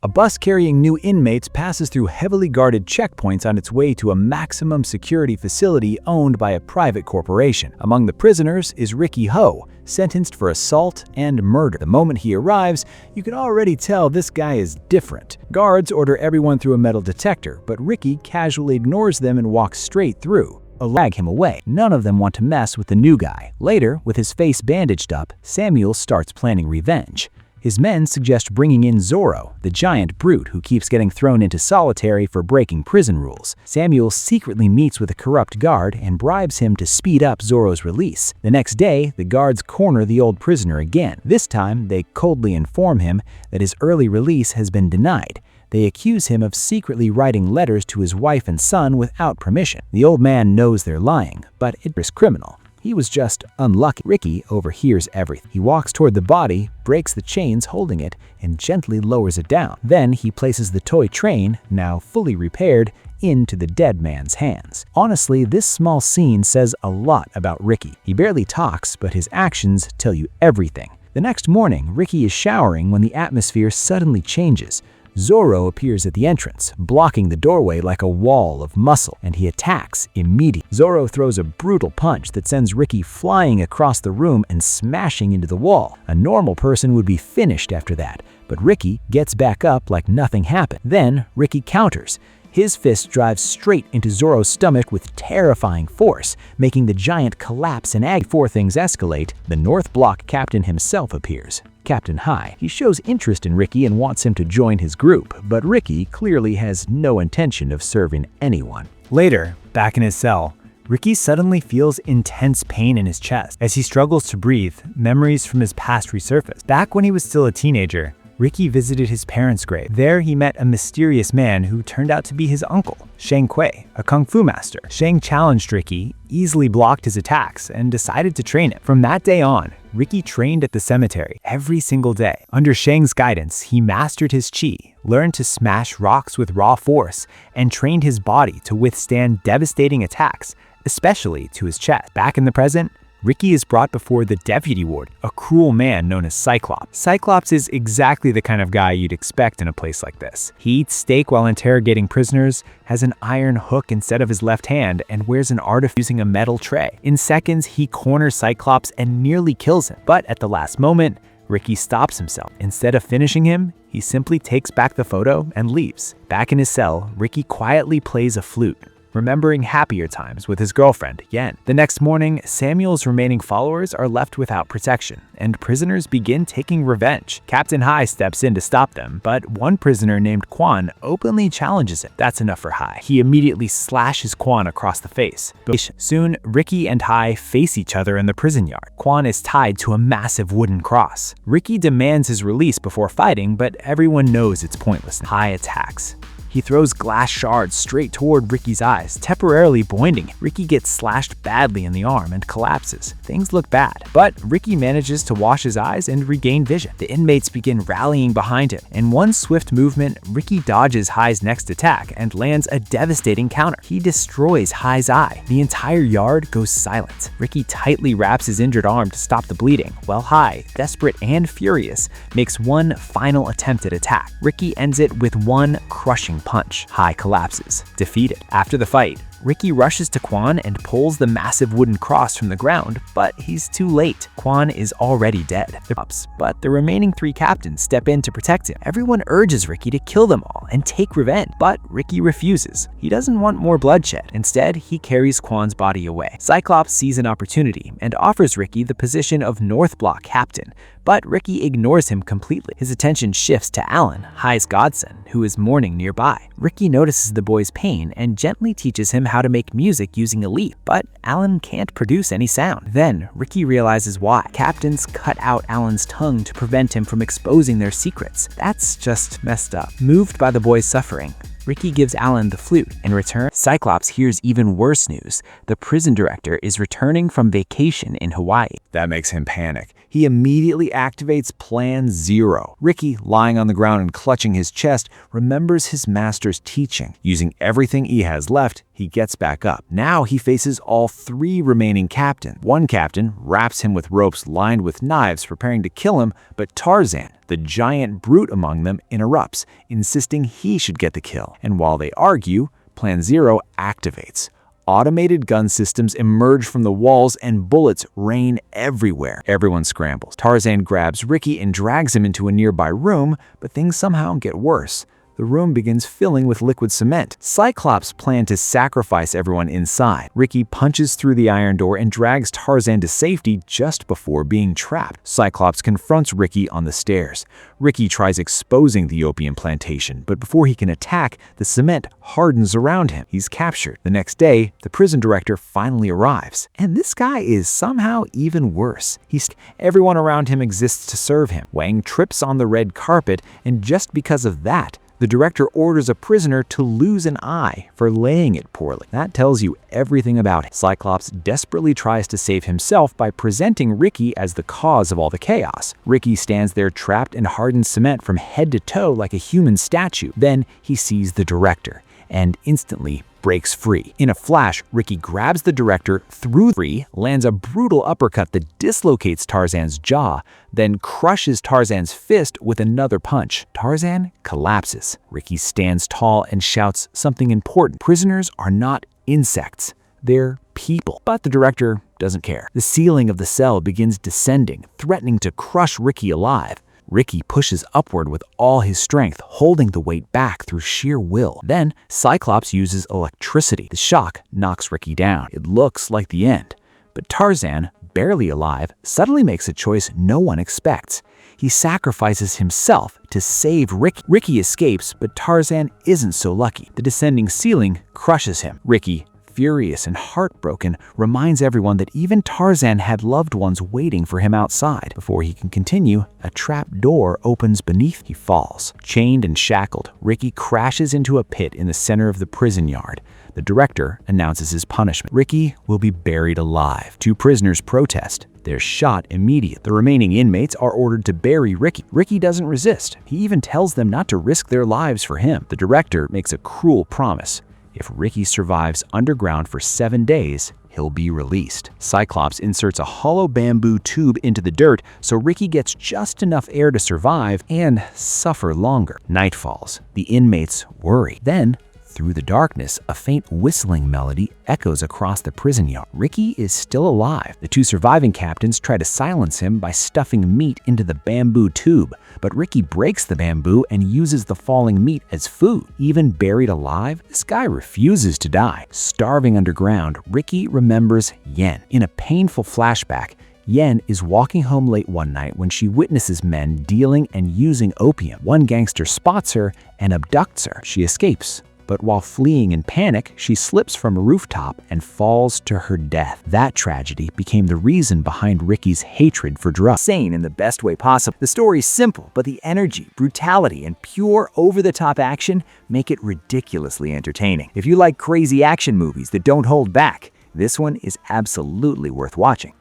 A bus carrying new inmates passes through heavily guarded checkpoints on its way to a maximum security facility owned by a private corporation. Among the prisoners is Riki Ho, sentenced for assault and murder. The moment he arrives, you can already tell this guy is different. Guards order everyone through a metal detector, but Riki casually ignores them and walks straight through. Drag him away. None of them want to mess with the new guy. Later, with his face bandaged up, Samuel starts planning revenge. His men suggest bringing in Zorro, the giant brute who keeps getting thrown into solitary for breaking prison rules. Samuel secretly meets with a corrupt guard and bribes him to speed up Zorro's release. The next day, the guards corner the old prisoner again. This time, they coldly inform him that his early release has been denied. They accuse him of secretly writing letters to his wife and son without permission. The old man knows they're lying, but it is criminal. He was just unlucky. Riki overhears everything. He walks toward the body, breaks the chains holding it, and gently lowers it down. Then he places the toy train, now fully repaired, into the dead man's hands. Honestly, this small scene says a lot about Riki. He barely talks, but his actions tell you everything. The next morning, Riki is showering when the atmosphere suddenly changes. Zorro appears at the entrance, blocking the doorway like a wall of muscle, and he attacks immediately. Zorro throws a brutal punch that sends Riki flying across the room and smashing into the wall. A normal person would be finished after that, but Riki gets back up like nothing happened. Then Riki counters. His fist drives straight into Zorro's stomach with terrifying force, making the giant collapse in agony. Before things escalate, the North Block captain himself appears. Captain Hai. He shows interest in Riki and wants him to join his group, but Riki clearly has no intention of serving anyone. Later, back in his cell, Riki suddenly feels intense pain in his chest. As he struggles to breathe, memories from his past resurface. Back when he was still a teenager, Riki visited his parents' grave. There he met a mysterious man who turned out to be his uncle, Shang Kui, a kung fu master. Shang challenged Riki, easily blocked his attacks, and decided to train him. From that day on, Riki trained at the cemetery every single day. Under Shang's guidance, he mastered his chi, learned to smash rocks with raw force, and trained his body to withstand devastating attacks, especially to his chest. Back in the present, Riki is brought before the deputy warden, a cruel man known as Cyclops. Cyclops is exactly the kind of guy you'd expect in a place like this. He eats steak while interrogating prisoners, has an iron hook instead of his left hand, and wears an artifact using a metal tray. In seconds, he corners Cyclops and nearly kills him. But at the last moment, Riki stops himself. Instead of finishing him, he simply takes back the photo and leaves. Back in his cell, Riki quietly plays a flute, remembering happier times with his girlfriend, Yen. The next morning, Samuel's remaining followers are left without protection, and prisoners begin taking revenge. Captain Hai steps in to stop them, but one prisoner named Quan openly challenges him. That's enough for Hai. He immediately slashes Quan across the face. Soon, Riki and Hai face each other in the prison yard. Quan is tied to a massive wooden cross. Riki demands his release before fighting, but everyone knows it's pointless. Hai attacks. He throws glass shards straight toward Riki's eyes, temporarily blinding him. Riki gets slashed badly in the arm and collapses. Things look bad, but Riki manages to wash his eyes and regain vision. The inmates begin rallying behind him. In one swift movement, Riki dodges Hai's next attack and lands a devastating counter. He destroys Hai's eye. The entire yard goes silent. Riki tightly wraps his injured arm to stop the bleeding, while Hai, desperate and furious, makes one final attempt at attack. Riki ends it with one crushing punch. Hai collapses, defeated. After the fight, Riki rushes to Quan and pulls the massive wooden cross from the ground, but he's too late. Quan is already dead. But the remaining three captains step in to protect him. Everyone urges Riki to kill them all and take revenge, but Riki refuses. He doesn't want more bloodshed. Instead, he carries Quan's body away. Cyclops sees an opportunity and offers Riki the position of North Block captain, but Riki ignores him completely. His attention shifts to Alan, Hai's godson, who is mourning nearby. Riki notices the boy's pain and gently teaches him how to make music using a leaf, but Alan can't produce any sound. Then, Riki realizes why. Captains cut out Alan's tongue to prevent him from exposing their secrets. That's just messed up. Moved by the boy's suffering, Riki gives Alan the flute. In return, Cyclops hears even worse news. The prison director is returning from vacation in Hawaii. That makes him panic. he immediately activates Plan Zero. Riki, lying on the ground and clutching his chest, remembers his master's teaching. Using everything he has left, he gets back up. Now he faces all 3 remaining captains. One captain wraps him with ropes lined with knives, preparing to kill him, but Tarzan, the giant brute among them, interrupts, insisting he should get the kill. And while they argue, Plan Zero activates. Automated gun systems emerge from the walls and bullets rain everywhere. Everyone scrambles. Tarzan grabs Riki and drags him into a nearby room, but things somehow get worse. The room begins filling with liquid cement. Cyclops plans to sacrifice everyone inside. Riki punches through the iron door and drags Tarzan to safety just before being trapped. Cyclops confronts Riki on the stairs. Riki tries exposing the opium plantation, but before he can attack, the cement hardens around him. He's captured. The next day, the prison director finally arrives. And this guy is somehow even worse. Everyone around him exists to serve him. Wang trips on the red carpet, and just because of that, the director orders a prisoner to lose an eye for laying it poorly. That tells you everything about it. Cyclops desperately tries to save himself by presenting Riki as the cause of all the chaos. Riki stands there trapped in hardened cement from head to toe like a human statue. Then he sees the director and instantly breaks free. In a flash, Riki grabs the director lands a brutal uppercut that dislocates Tarzan's jaw, then crushes Tarzan's fist with another punch. Tarzan collapses. Riki stands tall and shouts something important. Prisoners are not insects. They're people. But the director doesn't care. The ceiling of the cell begins descending, threatening to crush Riki alive. Riki pushes upward with all his strength, holding the weight back through sheer will. Then, Cyclops uses electricity. The shock knocks Riki down. It looks like the end. But Tarzan, barely alive, suddenly makes a choice no one expects. He sacrifices himself to save Riki. Riki escapes, but Tarzan isn't so lucky. The descending ceiling crushes him. Riki, furious and heartbroken, reminds everyone that even Tarzan had loved ones waiting for him outside. Before he can continue, a trap door opens beneath. He falls. Chained and shackled, Riki crashes into a pit in the center of the prison yard. The director announces his punishment. Riki will be buried alive. 2 prisoners protest. They're shot immediately. The remaining inmates are ordered to bury Riki. Riki doesn't resist. He even tells them not to risk their lives for him. The director makes a cruel promise. If Riki survives underground for 7 days, he'll be released. Cyclops inserts a hollow bamboo tube into the dirt so Riki gets just enough air to survive and suffer longer. Night falls. The inmates worry. Then, through the darkness, a faint whistling melody echoes across the prison yard. Riki is still alive. The 2 surviving captains try to silence him by stuffing meat into the bamboo tube, but Riki breaks the bamboo and uses the falling meat as food. Even buried alive, this guy refuses to die. Starving underground, Riki remembers Yen. In a painful flashback, Yen is walking home late one night when she witnesses men dealing and using opium. One gangster spots her and abducts her. She escapes. But while fleeing in panic, she slips from a rooftop and falls to her death. That tragedy became the reason behind Riki's hatred for drugs. Insane in the best way possible. The story's simple, but the energy, brutality, and pure over-the-top action make it ridiculously entertaining. If you like crazy action movies that don't hold back, this one is absolutely worth watching.